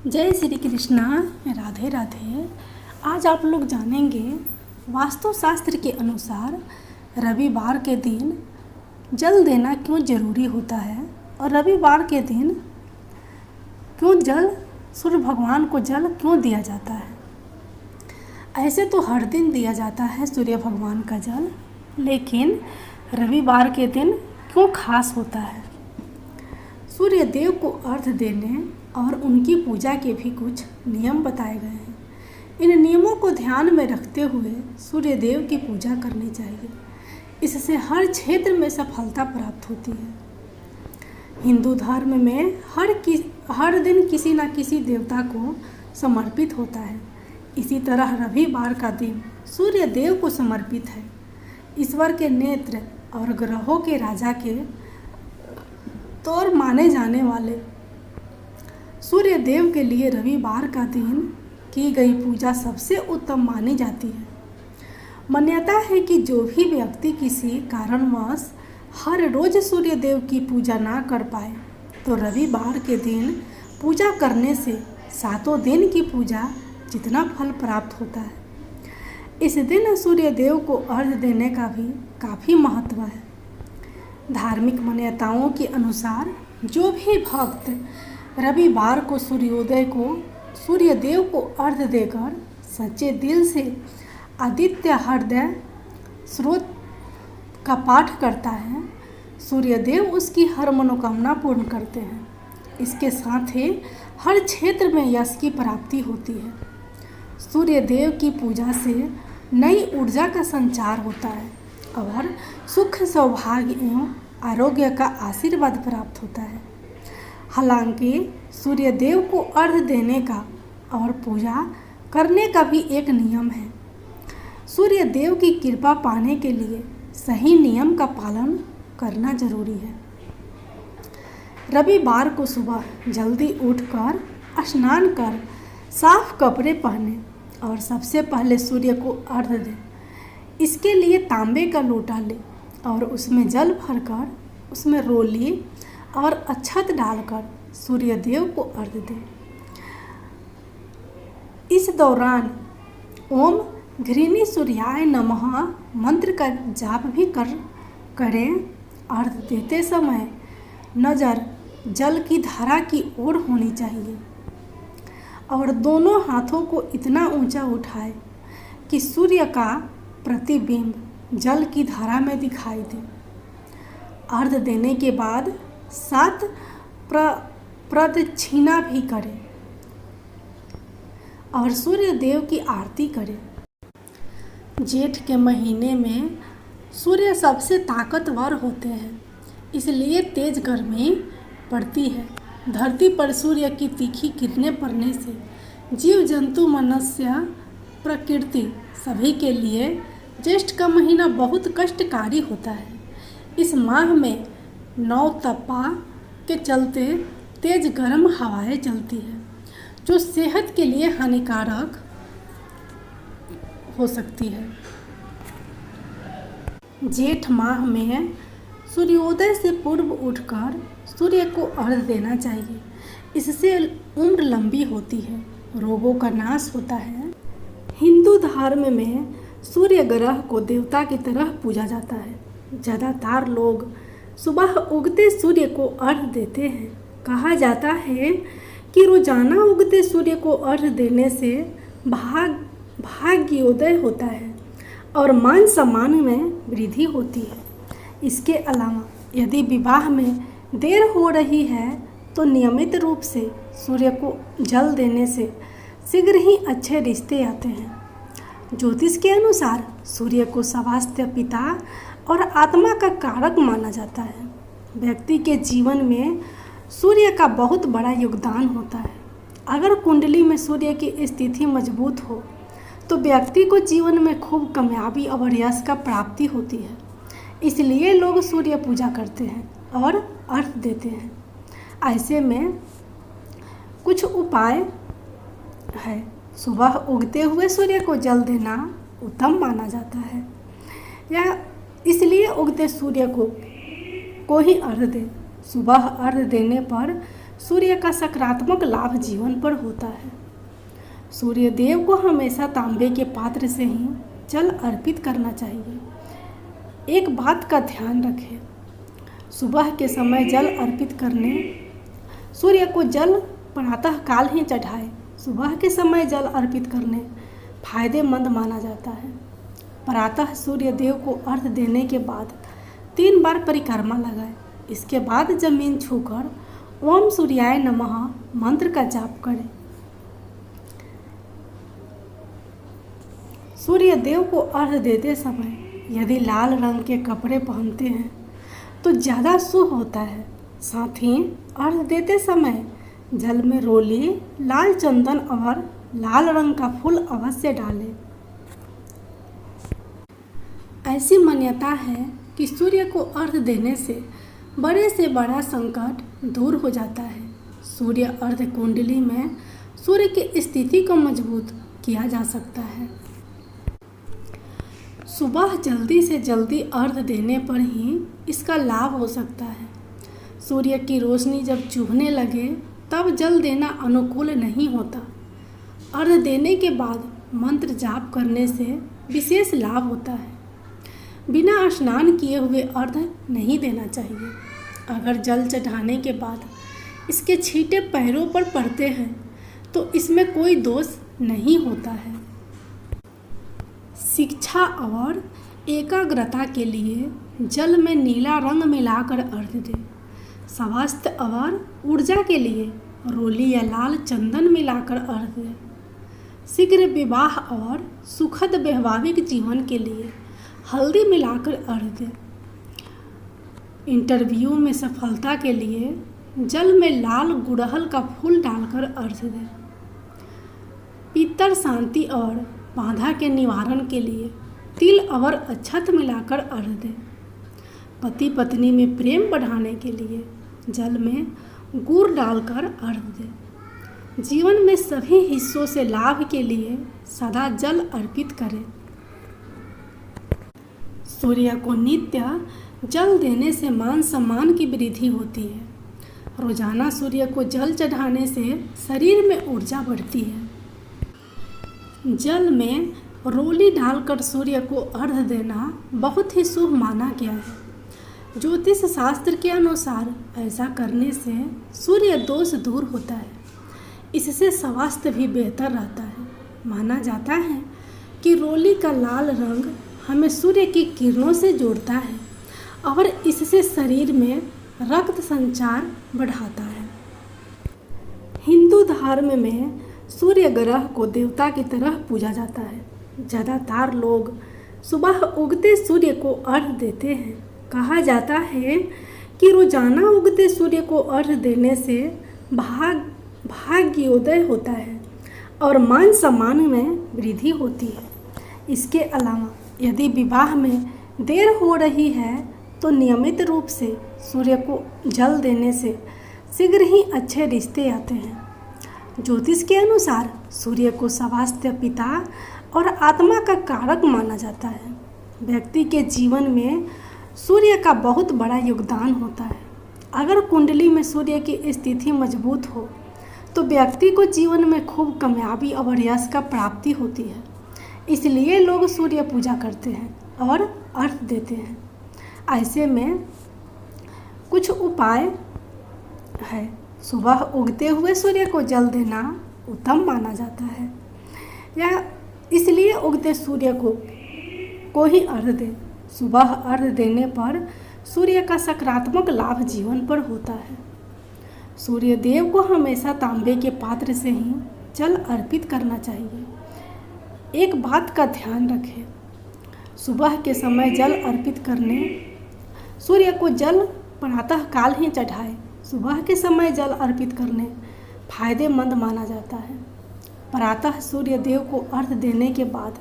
जय श्री कृष्णा। राधे राधे। आज आप लोग जानेंगे वास्तुशास्त्र के अनुसार रविवार के दिन जल देना क्यों ज़रूरी होता है और रविवार के दिन क्यों सूर्य भगवान को जल क्यों दिया जाता है। ऐसे तो हर दिन दिया जाता है सूर्य भगवान का जल, लेकिन रविवार के दिन क्यों खास होता है। सूर्य देव को अर्घ्य देने और उनकी पूजा के भी कुछ नियम बताए गए हैं। इन नियमों को ध्यान में रखते हुए सूर्य देव की पूजा करनी चाहिए। इससे हर क्षेत्र में सफलता प्राप्त होती है। हिंदू धर्म में हर दिन किसी न किसी देवता को समर्पित होता है। इसी तरह रविवार का दिन सूर्य देव को समर्पित है। ईश्वर के नेत्र और ग्रहों के राजा के तौर माने जाने वाले सूर्य देव के लिए रविवार का दिन की गई पूजा सबसे उत्तम मानी जाती है। मान्यता है कि जो भी व्यक्ति किसी कारणवश हर रोज सूर्य देव की पूजा ना कर पाए तो रविवार के दिन पूजा करने से 7 दिन की पूजा जितना फल प्राप्त होता है। इस दिन सूर्य देव को अर्घ्य देने का भी काफ़ी महत्व है। धार्मिक मान्यताओं के अनुसार जो भी भक्त रविवार को सूर्य देव को अर्घ्य देकर सच्चे दिल से आदित्य हृदय स्रोत का पाठ करता है, सूर्य देव उसकी हर मनोकामना पूर्ण करते हैं। इसके साथ ही हर क्षेत्र में यश की प्राप्ति होती है। सूर्य देव की पूजा से नई ऊर्जा का संचार होता है और सुख, सौभाग्य एवं आरोग्य का आशीर्वाद प्राप्त होता है। हालांकि सूर्य देव को अर्घ्य देने का और पूजा करने का भी एक नियम है। सूर्य देव की कृपा पाने के लिए सही नियम का पालन करना जरूरी है। रविवार को सुबह जल्दी उठकर स्नान कर साफ कपड़े पहने और सबसे पहले सूर्य को अर्घ्य दें। इसके लिए तांबे का लोटा ले और उसमें जल भरकर उसमें रोली और अक्षत डालकर सूर्य देव को अर्घ्य दें। इस दौरान ओम घृणी सूर्याय नमः मंत्र का जाप भी करें। अर्घ्य देते समय नज़र जल की धारा की ओर होनी चाहिए और दोनों हाथों को इतना ऊंचा उठाए कि सूर्य का प्रतिबिंब जल की धारा में दिखाई दे। अर्घ्य देने के बाद 7 प्रदक्षिणा भी करें और सूर्य देव की आरती करें। जेठ के महीने में सूर्य सबसे ताकतवर होते हैं, इसलिए तेज गर्मी पड़ती है। धरती पर सूर्य की तीखी किरणें पड़ने से जीव जंतु, मनुष्य, प्रकृति सभी के लिए ज्येष्ठ का महीना बहुत कष्टकारी होता है। इस माह में नौतपा के चलते तेज गर्म हवाएं चलती है जो सेहत के लिए हानिकारक हो सकती है। जेठ माह में सूर्योदय से पूर्व उठकर सूर्य को अर्घ्य देना चाहिए। इससे उम्र लंबी होती है, रोगों का नाश होता है। हिंदू धर्म में सूर्य ग्रह को देवता की तरह पूजा जाता है। ज़्यादातर लोग सुबह उगते सूर्य को अर्घ्य देते हैं। कहा जाता है कि रोजाना उगते सूर्य को अर्घ्य देने से भाग्योदय होता है और मान सम्मान में वृद्धि होती है। इसके अलावा यदि विवाह में देर हो रही है तो नियमित रूप से सूर्य को जल देने से शीघ्र ही अच्छे रिश्ते आते हैं। ज्योतिष के अनुसार सूर्य को स्वास्थ्य, पिता और आत्मा का कारक माना जाता है। व्यक्ति के जीवन में सूर्य का बहुत बड़ा योगदान होता है। अगर कुंडली में सूर्य की स्थिति मजबूत हो तो व्यक्ति को जीवन में खूब कामयाबी और यश का प्राप्ति होती है। इसलिए लोग सूर्य पूजा करते हैं और अर्घ्य देते हैं। ऐसे में कुछ उपाय है। सुबह उगते हुए सूर्य को जल देना उत्तम माना जाता है, या इसलिए उगते सूर्य को ही अर्घ्य दें। सुबह अर्घ्य देने पर सूर्य का सकारात्मक लाभ जीवन पर होता है। सूर्य देव को हमेशा तांबे के पात्र से ही जल अर्पित करना चाहिए। एक बात का ध्यान रखें, सुबह के समय जल अर्पित करने सूर्य को जल प्रातः काल ही चढ़ाए। सुबह के समय जल अर्पित करने फायदेमंद माना जाता है। प्रातः सूर्य देव को अर्घ्य देने के बाद 3 बार परिक्रमा लगाए। इसके बाद जमीन छूकर ओम सूर्याय नमः मंत्र का जाप करें। सूर्य देव को अर्घ्य देते समय यदि लाल रंग के कपड़े पहनते हैं तो ज़्यादा शुभ होता है। साथ ही अर्घ्य देते समय जल में रोली, लाल चंदन और लाल रंग का फूल अवश्य डालें। ऐसी मान्यता है कि सूर्य को अर्घ्य देने से बड़े से बड़ा संकट दूर हो जाता है। सूर्य अर्घ्य कुंडली में सूर्य की स्थिति को मजबूत किया जा सकता है। सुबह जल्दी से जल्दी अर्घ्य देने पर ही इसका लाभ हो सकता है। सूर्य की रोशनी जब चुभने लगे तब जल देना अनुकूल नहीं होता। अर्घ्य देने के बाद मंत्र जाप करने से विशेष लाभ होता है। बिना स्नान किए हुए अर्घ्य नहीं देना चाहिए। अगर जल चढ़ाने के बाद इसके छींटे पैरों पर पड़ते हैं तो इसमें कोई दोष नहीं होता है। शिक्षा और एकाग्रता के लिए जल में नीला रंग मिलाकर अर्घ्य दें। स्वास्थ्य और ऊर्जा के लिए रोली या लाल चंदन मिलाकर अर्घ्य दें। शीघ्र विवाह और सुखद वैवाहिक जीवन के लिए हल्दी मिलाकर अर्घ्य दें। इंटरव्यू में सफलता के लिए जल में लाल गुड़हल का फूल डालकर अर्घ्य दें। पितर शांति और बाधा के निवारण के लिए तिल और अक्षत मिलाकर अर्घ्य दें। पति पत्नी में प्रेम बढ़ाने के लिए जल में गुड़ डालकर अर्घ्य दें। जीवन में सभी हिस्सों से लाभ के लिए सदा जल अर्पित करें। सूर्य को नित्य जल देने से मान सम्मान की वृद्धि होती है। रोजाना सूर्य को जल चढ़ाने से शरीर में ऊर्जा बढ़ती है। जल में रोली डालकर सूर्य को अर्घ्य देना बहुत ही शुभ माना गया है। ज्योतिष शास्त्र के अनुसार ऐसा करने से सूर्य दोष दूर होता है। इससे स्वास्थ्य भी बेहतर रहता है। माना जाता है कि रोली का लाल रंग हमें सूर्य की किरणों से जोड़ता है और इससे शरीर में रक्त संचार बढ़ाता है। हिंदू धर्म में सूर्य ग्रह को देवता की तरह पूजा जाता है। ज़्यादातर लोग सुबह उगते सूर्य को अर्घ्य देते हैं। कहा जाता है कि रोजाना उगते सूर्य को अर्घ्य देने से भाग्योदय होता है और मान सम्मान में वृद्धि होती है। इसके अलावा यदि विवाह में देर हो रही है तो नियमित रूप से सूर्य को जल देने से शीघ्र ही अच्छे रिश्ते आते हैं। ज्योतिष के अनुसार सूर्य को स्वास्थ्य, पिता और आत्मा का कारक माना जाता है। व्यक्ति के जीवन में सूर्य का बहुत बड़ा योगदान होता है। अगर कुंडली में सूर्य की स्थिति मजबूत हो तो व्यक्ति को जीवन में खूब कामयाबी और यश का प्राप्ति होती है। इसलिए लोग सूर्य पूजा करते हैं और अर्घ्य देते हैं। ऐसे में कुछ उपाय है। सुबह उगते हुए सूर्य को जल देना उत्तम माना जाता है, या इसलिए उगते सूर्य को ही अर्घ्य दें। सुबह अर्घ्य देने पर सूर्य का सकारात्मक लाभ जीवन पर होता है। सूर्य देव को हमेशा तांबे के पात्र से ही जल अर्पित करना चाहिए। एक बात का ध्यान रखें, सुबह के समय जल अर्पित करने सूर्य को जल प्रातः काल ही चढ़ाए। सुबह के समय जल अर्पित करने फायदेमंद माना जाता है। प्रातः सूर्य देव को अर्घ्य देने के बाद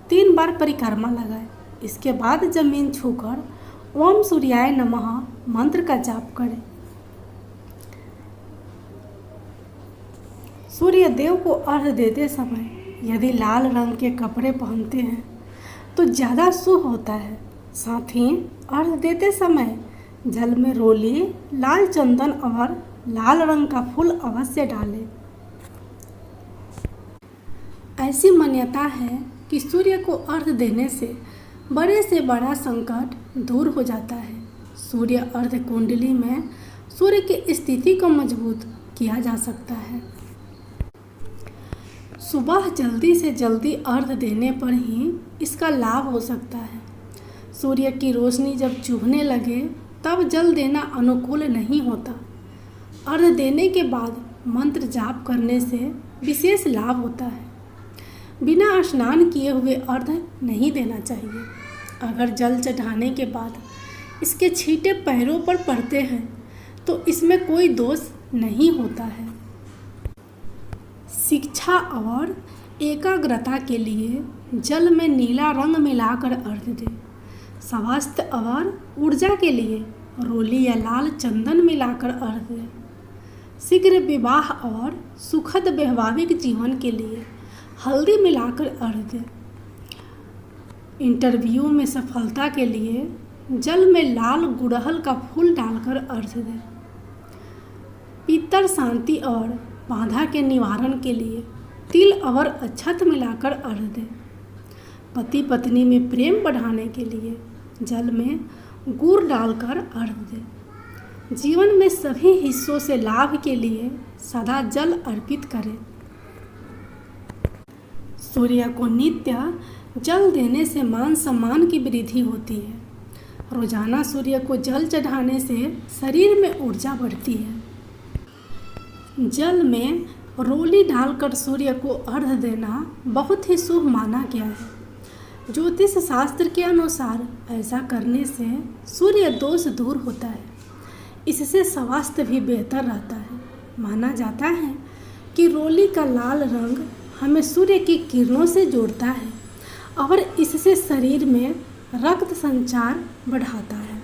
3 बार परिक्रमा लगाए। इसके बाद जमीन छूकर ओम सूर्याय नमः मंत्र का जाप करें। सूर्य देव को अर्घ्य देते समय यदि लाल रंग के कपड़े पहनते हैं तो ज़्यादा शुभ होता है। साथ ही अर्घ्य देते समय जल में रोली, लाल चंदन और लाल रंग का फूल अवश्य डालें। ऐसी मान्यता है कि सूर्य को अर्घ्य देने से बड़े से बड़ा संकट दूर हो जाता है। सूर्य अर्घ्य कुंडली में सूर्य की स्थिति को मजबूत किया जा सकता है। सुबह जल्दी से जल्दी अर्घ्य देने पर ही इसका लाभ हो सकता है। सूर्य की रोशनी जब चुभने लगे तब जल देना अनुकूल नहीं होता। अर्घ्य देने के बाद मंत्र जाप करने से विशेष लाभ होता है। बिना स्नान किए हुए अर्घ्य नहीं देना चाहिए। अगर जल चढ़ाने के बाद इसके छींटे पैरों पर पड़ते हैं तो इसमें कोई दोष नहीं होता है। शिक्षा और एकाग्रता के लिए जल में नीला रंग मिलाकर अर्घ्य दें। स्वास्थ्य और ऊर्जा के लिए रोली या लाल चंदन मिलाकर अर्घ्य दें। शीघ्र विवाह और सुखद वैवाहिक जीवन के लिए हल्दी मिलाकर अर्घ्य दें। इंटरव्यू में सफलता के लिए जल में लाल गुड़हल का फूल डालकर अर्घ्य दें। पितर शांति और बाधा के निवारण के लिए तिल और अक्षत मिलाकर अर्घ्य दें। पति पत्नी में प्रेम बढ़ाने के लिए जल में गुड़ डालकर अर्घ्य दें। जीवन में सभी हिस्सों से लाभ के लिए सदा जल अर्पित करें। सूर्य को नित्य जल देने से मान सम्मान की वृद्धि होती है। रोजाना सूर्य को जल चढ़ाने से शरीर में ऊर्जा बढ़ती है। जल में रोली डालकर सूर्य को अर्घ्य देना बहुत ही शुभ माना गया है। ज्योतिष शास्त्र के अनुसार ऐसा करने से सूर्य दोष दूर होता है। इससे स्वास्थ्य भी बेहतर रहता है। माना जाता है कि रोली का लाल रंग हमें सूर्य की किरणों से जोड़ता है और इससे शरीर में रक्त संचार बढ़ाता है।